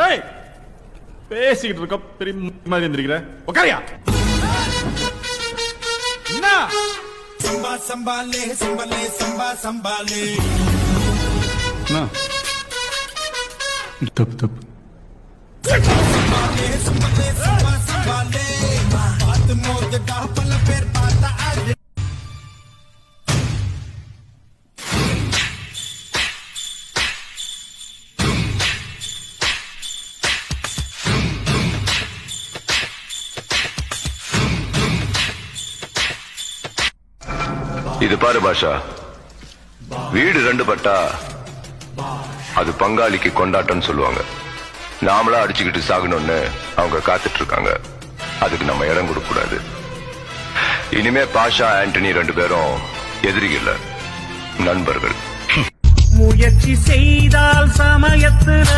ஏய் பேசிக்கிட்டு இருக்க பெரிய மாதிரி எந்திரிக்கிற உட்காரியா என்ன சம்பா சம்பாலே சம்பாலே சம்பா சம்பாலே தப்பு தப்பு சம்பாலே சம்பாலே சம்பா சம்பாலே பாத்து மோதுடா பல பேர் பார்த்தா அது இது பாரு பாஷா, வீடு ரெண்டு பட்டா அது பங்காளிக்கு கொண்டாட்டம்னு சொல்லுவாங்க. நாமளா அடிச்சுக்கிட்டு சாகணும்னு அவங்க காத்துட்டு இருக்காங்க. அதுக்கு நம்ம இடம் கொடுக்க கூடாது. இனிமே பாஷா ஆண்டனி ரெண்டு பேரும் எதிரிகள், நண்பர்கள். முயற்சி செய்தால் சமயத்துல